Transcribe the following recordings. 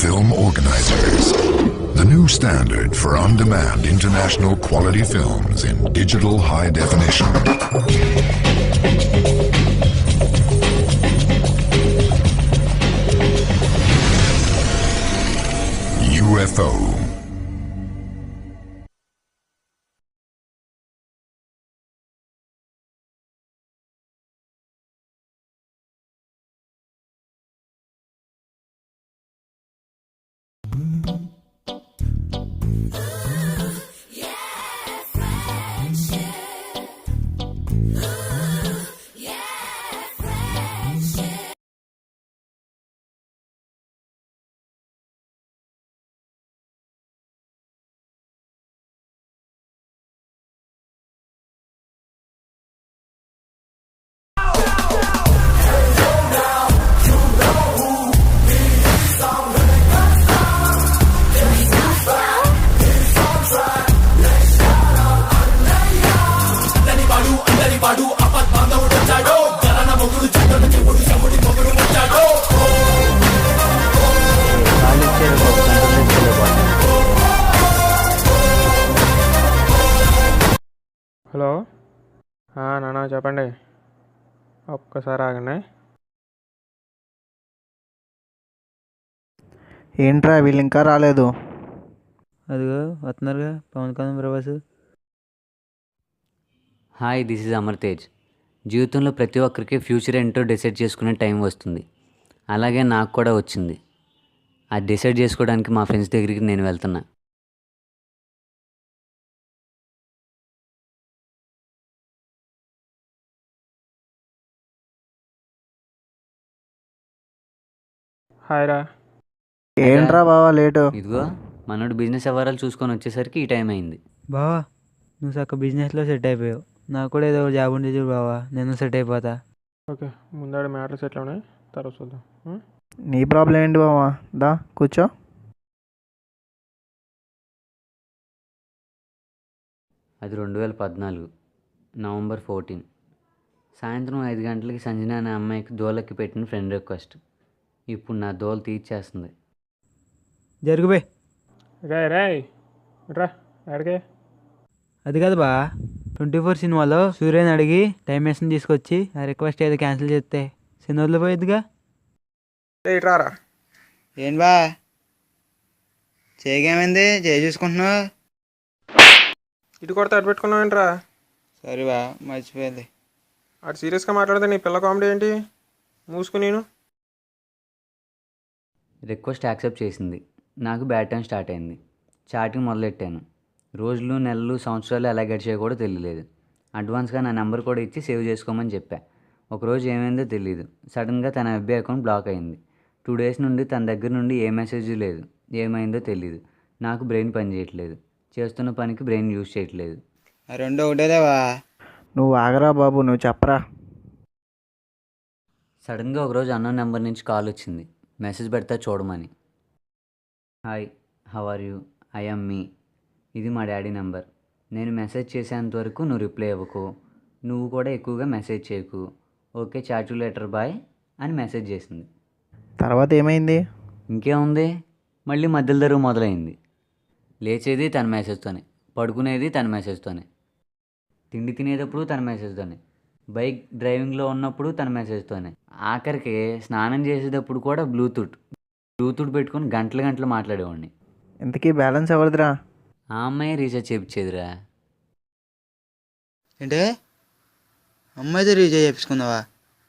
Film Organizers, the new standard for on-demand international quality films in digital high definition. UFO. Hello నాన్న చెప్పండి. ఒక్కసారి ఆగండి. ఏంట్రా వీళ్ళు ఇంకా రాలేదు? అదిగో వస్తున్నారుగా Pawan Kalyan Prabhas. Hi, this is Amar Tej. జీవితంలో ప్రతి ఒక్కరికి ఫ్యూచర్ ఏంటో డిసైడ్ చేసుకునే టైం వస్తుంది. అలాగే నాకు కూడా వచ్చింది. అది డిసైడ్ చేసుకోవడానికి మా ఫ్రెండ్స్ దగ్గరికి నేను వెళ్తున్నా. హాయ్ రా. ఏంట్రా బావా లేటు? ఇదిగో మనోడు బిజినెస్ వ్యవహారాలు చూసుకొని వచ్చేసరికి ఈ టైం అయింది. బావా నువ్వు చక్క బిజినెస్లో సెట్ అయిపోయావు. నాకు కూడా ఏదో ఒక జాబ్ ఉండే చూడు బావా, నేను సెట్ అయిపోతా. ఓకే, ముందాడు మ్యాటర్స్ ఎట్లా ఉన్నాయి తర్వాత చూద్దాం. నీ ప్రాబ్లం ఏంటి బావా? దా కూర్చో. అది 2014 నవంబర్ 14 సాయంత్రం 5 గంటలకి సంజన అనే అమ్మాయికి దోలకి పెట్టిన ఫ్రెండ్ రిక్వెస్ట్. ఇప్పుడు నా దోలు తీర్చేస్తుంది. జరుగుబే. రాయ్ రా అడిగే. అది కాదు బా, 24 సినిమాలో సూర్యని అడిగి టైం మెషిన్ తీసుకొచ్చి ఆ రిక్వెస్ట్ ఏదో క్యాన్సిల్ చేస్తే సినిమాలో పోయిద్దిగా. రారా. ఏం బా చేయగేమైంది? చేయి చూసుకుంటున్నావు. ఇటు కొడితే అటు పెట్టుకున్నావు ఏంట్రా? సరే బా మర్చిపోయింది. అటు సీరియస్గా మాట్లాడితే నీ పిల్ల కామెడీ ఏంటి? మూసుకుని నేను రిక్వెస్ట్ యాక్సెప్ట్ చేసింది. నాకు బ్యాడ్ టైం స్టార్ట్ అయింది. చాటింగ్ మొదలెట్టాను. రోజులు నెలలు సంవత్సరాలు ఎలా గడిచాయో కూడా తెలియలేదు. అడ్వాన్స్గా నా నెంబర్ కూడా ఇచ్చి సేవ్ చేసుకోమని చెప్పా. ఒకరోజు ఏమైందో తెలియదు. సడన్గా తన ఎఫ్బీ అకౌంట్ బ్లాక్ అయింది. 2 డేస్ నుండి తన దగ్గర నుండి ఏ మెసేజ్ లేదు. ఏమైందో తెలియదు. నాకు బ్రెయిన్ పని చేయట్లేదు. చేస్తున్న పనికి బ్రెయిన్ యూజ్ చేయట్లేదు. ఆ రెండు ఒకటేదేవా. నువ్వు ఆగరా బాబు, నువ్వు చెప్పరా. సడన్గా ఒకరోజు అన్నోన్ నెంబర్ నుంచి కాల్ వచ్చింది. మెసేజ్ పెడతా చూడమని. Hi, how are you, I am me. ఇది మా డాడీ నెంబర్. నేను మెసేజ్ చేసేంత వరకు నువ్వు రిప్లై ఇవ్వకు. నువ్వు కూడా ఎక్కువగా మెసేజ్ చేయకు. Okay, chat you later bye అని మెసేజ్ చేసింది. తర్వాత ఏమైంది? ఇంకేముంది, మళ్ళీ మధ్యలో దరువు మొదలైంది. లేచేది తన మెసేజ్తోనే, పడుకునేది తన మెసేజ్తోనే, తిండి తినేటప్పుడు తన మెసేజ్తోనే, బైక్ డ్రైవింగ్లో ఉన్నప్పుడు తన మెసేజ్తోనే, ఆఖరికి స్నానం చేసేటప్పుడు కూడా బ్లూటూత్ పెట్టుకొని గంటలు మాట్లాడేవాడిని. ఇంతకీ బ్యాలెన్స్ ఎవరిదిరా? ఆ అమ్మాయి రీఛార్జ్ చేయించేదిరా. ఏంటే అమ్మాయితో రీఛార్జ్ చేయించుకున్నావా?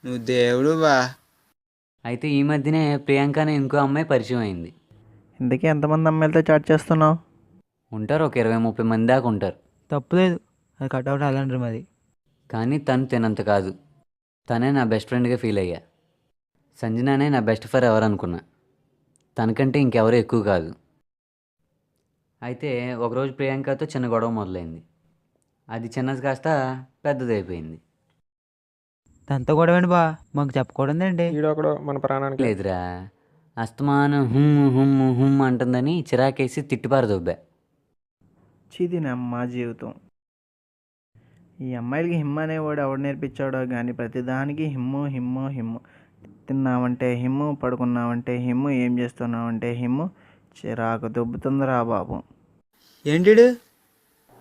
నువ్వు దేవుడు బా. అయితే ఈ మధ్యనే ప్రియాంక అనే ఇంకో అమ్మాయి పరిచయం అయింది. ఇంతకీ ఎంతమంది అమ్మాయిలతో చాట్ చేస్తున్నావు? ఉంటారు, ఒక 20-30 మంది దాకా ఉంటారు. తప్పులేదు, అది కట్అవుట్ అలాంటి మరి. కానీ తను తినంత కాదు. తనే నా బెస్ట్ ఫ్రెండ్గా ఫీల్ అయ్యా. సంజనానే నా బెస్ట్ ఫర్ ఎవర్ అనుకున్నా. తనకంటే ఇంకెవరూ ఎక్కువ కాదు. అయితే ఒకరోజు ప్రియాంకతో చిన్న గొడవ మొదలైంది. అది చిన్నది కాస్త పెద్దదైపోయింది. తనతో కూడా ఏంటి బా, మాకు చెప్పకూడదండి. ఈడొకడు మన ప్రాణానికి లేదురా, అస్తమానం హుమ్ హుమ్ హుమ్ అంటుందని చిరాకేసి తిట్టిపారదొబ్బా. చిదినమ్మా జీవితం. ఈ అమ్మాయిలకి హిమ్ అనేవాడు ఎవడు నేర్పించాడో కానీ ప్రతిదానికి హిమ్ము హిమ్ము హిమ్ము. తిన్నామంటే హిమ్ము, పడుకున్నామంటే హిమ్ము, ఏం చేస్తున్నామంటే హిమ్ము. చిరాకు దొబ్బుతుందిరా బాబు. ఏంటిడు?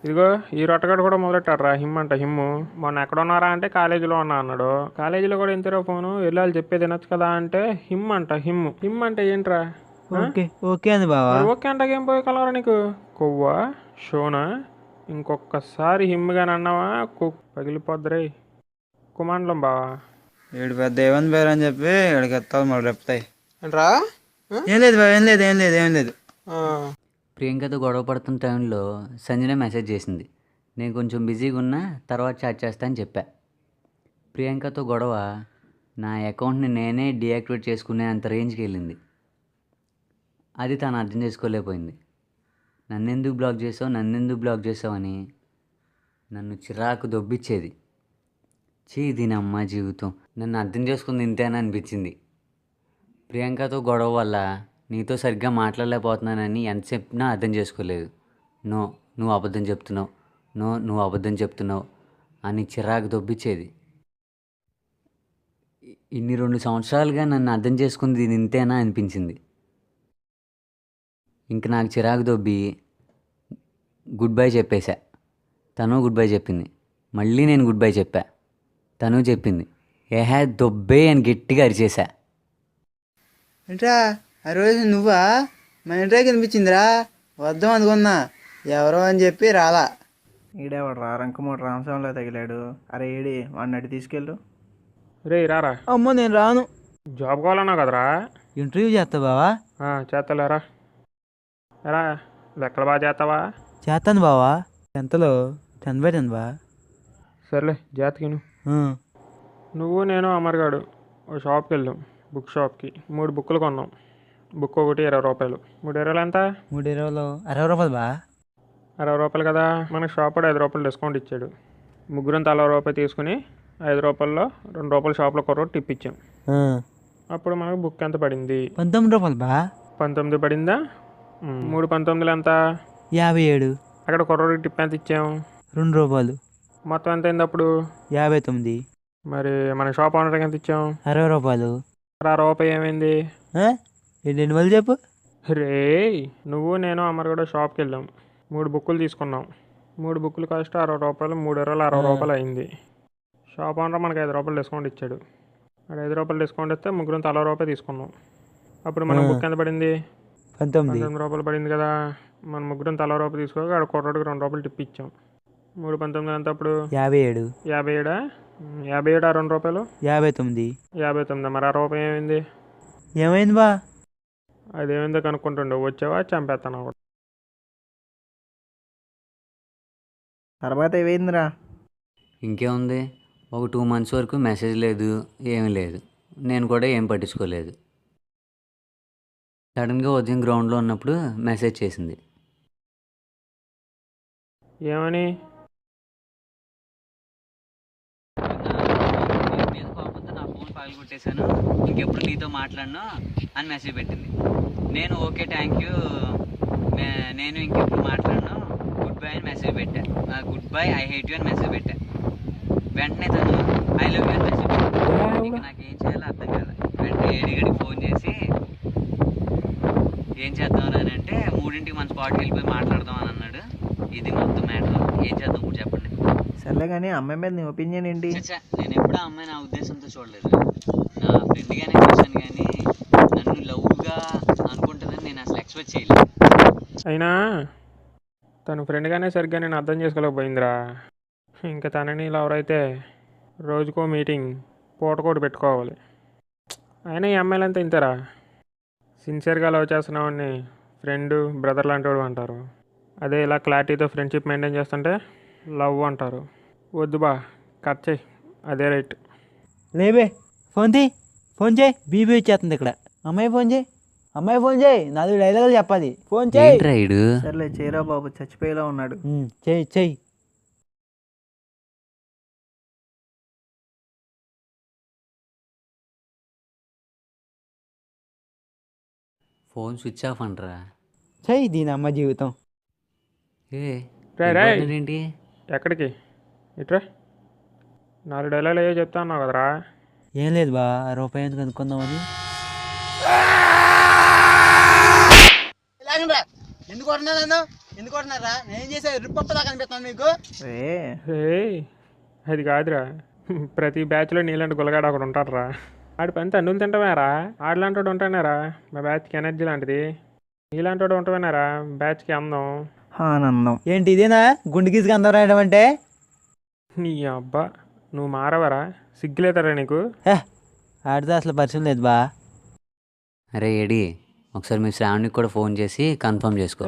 ఇదిగో ఈ రొట్టగడు కూడా మొదలెట్టారా హిమ్ అంట హిమ్ము. మొన్న ఎక్కడ ఉన్నారా అంటే కాలేజీలో ఉన్నా అన్నాడు. కాలేజీలో కూడా ఎంతరో ఫోను వెళ్ళాలి చెప్పేది వినొచ్చు కదా అంటే హిమ్ అంట హిమ్ము. హిమ్ అంటే ఏంట్రా? ఓకే ఓకే అంది బావా. మరి ఓకే అంటే ఏం పోయి కలవరా నీకు? కొవ్వా షోనా? ఇంకొకసారి హిమ్గాని అన్నావా పగిలిపోద్దురే కుమాండ్లం బావా. ఏడు పెద్ద ఏమని పేరు అని చెప్పి ఇక్కడికి ఎత్తాలి మరి రెప్తాయి. ఏంట్రా? ఏం లేదు బావ, ఏం లేదు. ప్రియాంకతో గొడవ పడుతున్న టైంలో సంజన మెసేజ్ చేసింది. నేను కొంచెం బిజీగా ఉన్నా తర్వాత చాట్ చేస్తా అని చెప్పా. ప్రియాంకతో గొడవ నా అకౌంట్ని నేనే డీయాక్టివేట్ చేసుకునే అంత రేంజ్కి వెళ్ళింది. అది తను అర్థం చేసుకోలేకపోయింది. నన్నెందుకు బ్లాక్ చేసావు అని నన్ను చిరాకు దొబ్బిచ్చేది. దీని అమ్మ జీవితం నన్ను అర్థం చేసుకుంది ఇంతేనా అనిపించింది. ప్రియాంకతో గొడవ వల్ల నీతో సరిగ్గా మాట్లాడలేకపోతున్నానని ఎంత చెప్పినా అర్థం చేసుకోలేదు. నువ్వు అబద్ధం చెప్తున్నావు అని చిరాకు దొబ్బిచ్చేది. ఇన్ని 2 సంవత్సరాలుగా నన్ను అర్థం చేసుకుంది ఇది ఇంతేనా అనిపించింది. ఇంక నాకు చిరాకు దొబ్బి గుడ్ బై చెప్పేశా. తను గుడ్ బై చెప్పింది. మళ్ళీ నేను గుడ్ బై చెప్పా. తను చెప్పింది దొబ్బే అని గట్టిగా అరిచేశా. ఏంట్రా ఆ రోజు నువ్వా? మన ఇంట్లోకి కనిపించిందిరా, వద్దాం అనుకున్నా, ఎవరో అని చెప్పి రాలా. ఈడేవాడు రా రంకమూడు రామస్వామిలో తగిలాడు. అరే ఏడి వాడిని అడిగి తీసుకెళ్ళు. రే రారా. అమ్మో నేను రాను. జాబ్ కావాలన్నావు కదరా? ఇంటర్వ్యూ చేస్తా బావా. చేస్తలేరా ఎరా లెక్కలు బాగా చేస్తావా? చేస్తాను బావా. 10th 10/10 బా. సర్లే జాతకిను. నువ్వు నేను అమర్గాడు ఒక షాప్కి వెళ్ళాం, బుక్ షాప్కి. 3 బుక్కులు కొన్నాం. బుక్ ఒకటి 20 రూపాయలు. 3 20 ఎంత? 3 20లో 60 రూపాయలు బా. 60 రూపాయలు కదా. మనకు షాప్ కూడా 5 రూపాయలు డిస్కౌంట్ ఇచ్చాడు. ముగ్గురం తలా రూపాయి తీసుకుని 5 రూపాయల్లో 2 రూపాయలు షాప్లో కొర్రోటి టిప్ ఇచ్చాం. అప్పుడు మనకు బుక్ ఎంత పడింది? 19 రూపాయలు బా. 19 పడిందా? 3 19 ఎంత? 57. అక్కడ కొర్రోటి టిప్ ఎంత ఇచ్చాం? 2 రూపాయలు. మొత్తం ఎంత అయింది అప్పుడు? 59. మరి మన షాప్ ఓనర్కి ఎంత ఇచ్చాం? 60 రూపాయలు. ఆ రూపాయి ఏమైంది? ఏంటండి మళ్ళీ చెప్పు. రే నువ్వు నేను అమర్ కూడా షాప్కి వెళ్ళాం. 3 బుక్కులు తీసుకున్నాం. 3 బుక్కులు కాస్ట్ 60 రూపాయలు. 3 20 60 రూపాయలు అయింది. షాప్ ఓనర్ మనకు 5 రూపాయలు డిస్కౌంట్ ఇచ్చాడు. అక్కడ 5 రూపాయలు డిస్కౌంట్ ఇస్తే ముగ్గురం తలా రూపాయి తీసుకున్నాం. అప్పుడు మన బుక్ ఎంత పడింది? 19 రూపాయలు పడింది కదా. మన ముగ్గురం తలా రూపాయి తీసుకోగా అక్కడ కొర్రోడికి 2 రూపాయలు టిప్ ఇచ్చాం. 3 19 ఎంత అప్పుడు? 57. 57 57 ఆ 2 రూపాయలు? 59. 59. మరి ఆ రూపాయి ఏమైంది? ఏమైంది బా? అదేమైందో కనుక్కుంటుండే వచ్చావా చంపేస్తాను. తర్వాత ఏమైందిరా? ఇంకేముంది, ఒక 2 months వరకు మెసేజ్ లేదు, ఏమీ లేదు. నేను కూడా ఏం పట్టించుకోలేదు. సడన్గా ఉదయం గ్రౌండ్లో ఉన్నప్పుడు మెసేజ్ చేసింది. ఏమని? కోపంతో నా ఫోన్ పగలగొట్టేశాను, ఇంకెప్పుడు నీతో మాట్లాడను అని మెసేజ్ పెట్టింది. నేను ఓకే థ్యాంక్ యూ, నేను ఇంకెప్పుడు మాట్లాడను, గుడ్ బై అని మెసేజ్ పెట్టా. Good bye I hate you అని మెసేజ్ పెట్టా. వెంటనే తను ఐ లవ్ యూ అని మెసేజ్ పెట్టాను. ఇంకా నాకు ఏం చేయాలో అర్థం కాదు. వెంటనే ఏడిగడికి ఫోన్ చేసి ఏం చేద్దాం అని అంటే 3ంటికి మన స్పాట్కి వెళ్ళిపోయి మాట్లాడదాం అని అన్నాడు. ఇది మొత్తం మ్యాటర్. ఏం చేద్దాం ఇప్పుడు చెప్పండి. సర్లే కానీ అమ్మాయి మీద నీ ఒపీనియన్ ఏంటి? నేను ఎప్పుడూ ఆ అమ్మాయి నా ఉద్దేశంతో చూడలేదు. నా ఫ్రెండ్గానే చూశాను కానీ నన్ను లవ్గా అనుకుంటుందని నేను అసలు ఎక్స్పెక్ట్ చేయలేదు. అయినా తను ఫ్రెండ్గానే సరిగ్గా నేను అర్థం చేసుకోలేకపోయిందిరా. ఇంకా తనని లవర్ అయితే రోజుకో మీటింగ్ పూటకోటి పెట్టుకోవాలి. అయినా ఈ అమ్మాయిలంతా ఇంతరా. సిన్సియర్గా లవ్ చేస్తున్నామని ఫ్రెండ్ బ్రదర్ లాంటి వాడు అంటారు. అదే ఇలా క్లారిటీతో ఫ్రెండ్షిప్ మెయింటైన్ చేస్తుంటే లవ్ అంటారు. వద్దు బా, కట్ చేయి, అదే రైట్. లేబే ఫోన్ చేయి. బీబీ వచ్చేస్తుంది ఇక్కడ. అమ్మాయి ఫోన్ చేయి. 4 డైలాగులు చెప్పాలి. ఫోన్ చేయి. సర్లే చేయరా బాబు, చచ్చిపోయేలా ఉన్నాడు. చెయ్యి. ఫోన్ స్విచ్ ఆఫ్ అంటారా? చెయ్యి దీని అమ్మ జీవితం. ఏంటి? ఎక్కడికి? ఇట్రా 4 డైలాగులు ఏవో చెప్తా అన్నావు కదరా. ఏం లేదు బా, రూపాయి ఎందుకు అనుకుందామని. ఎందుకు కొట్టినా నన్ను? ఎందుకు కొట్టినారా? నేను చేసే రిప్పలా కనిపిస్తాను మీకు? అది కాదురా, ప్రతి బ్యాచ్లో నీలాంటి గులగాడు ఒకడు ఉంటాడురా. ఆడి పని తన్నులు తింటామేరా. ఆడలాంటి వాడు ఉంటానేరా మా బ్యాచ్కి ఎనర్జీ లాంటిది. నీలాంటి వాడు ఉంటామేనారా బ్యాచ్కి అందం. ఆనందం. ఏంటి ఇదేనా గుండె గీసుకు అందం రాయడం అంటే? నీ అబ్బా, నువ్వు మారవరా? సిగ్గులేతారా నీకు? ఆడితే అసలు పరిచయం లేదు బా. అరే ఏడి, ఒకసారి మీ శ్రావణికి కూడా ఫోన్ చేసి కన్ఫర్మ్ చేసుకో.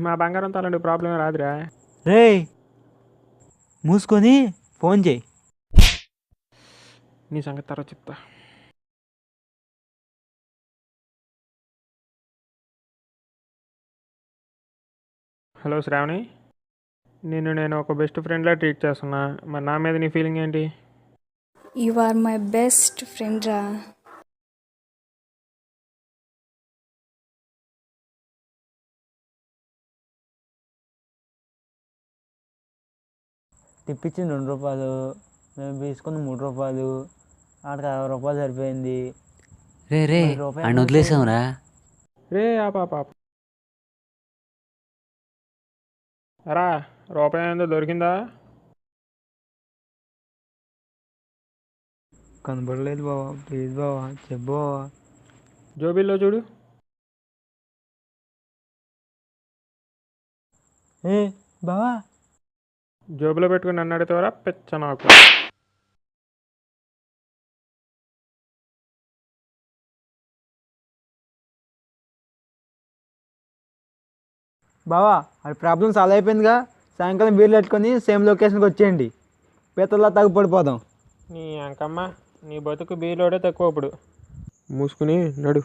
మా బంగారంతో అలాంటి ప్రాబ్లమే రాదురా. రే మూసుకొని ఫోన్ చేయి. నీ సంగతి తర్వాత చెప్తా. హలో శ్రావణి, నేను ఒక బెస్ట్ ఫ్రెండ్లా ట్రీట్ చేస్తున్నా. మరి నా మీద నీ ఫీలింగ్ ఏంటి? You are my best friend రా. తిప్పించింది 2 రూపాయలు, మేము తీసుకున్న 3 రూపాయలు, ఆడికి 60 రూపాయలు సరిపోయింది. రే ఆయన వదిలేసావురా. రే ఆ పాప రా, రూపాయి ఏందో దొరికిందా? కనబడలేదు బావా, ప్లీజ్ బావా చెప్పు బావా. జోబిల్లో చూడు. బావా జోబులో పెట్టుకుని నన్ను అడితేవరా పెచ్చ నాకు. బావా అది ప్రాబ్లం సాల్వ్ అయిపోయిందిగా. సాయంకాలం బీర్లు పెట్టుకొని సేమ్ లొకేషన్కి వచ్చేయండి, పీతల్లా తగ్గిపడిపోదాం. నీ అంకమ్మ, నీ బతుకు బీలోడే తక్కువ ఇప్పుడు. మూసుకుని నడు.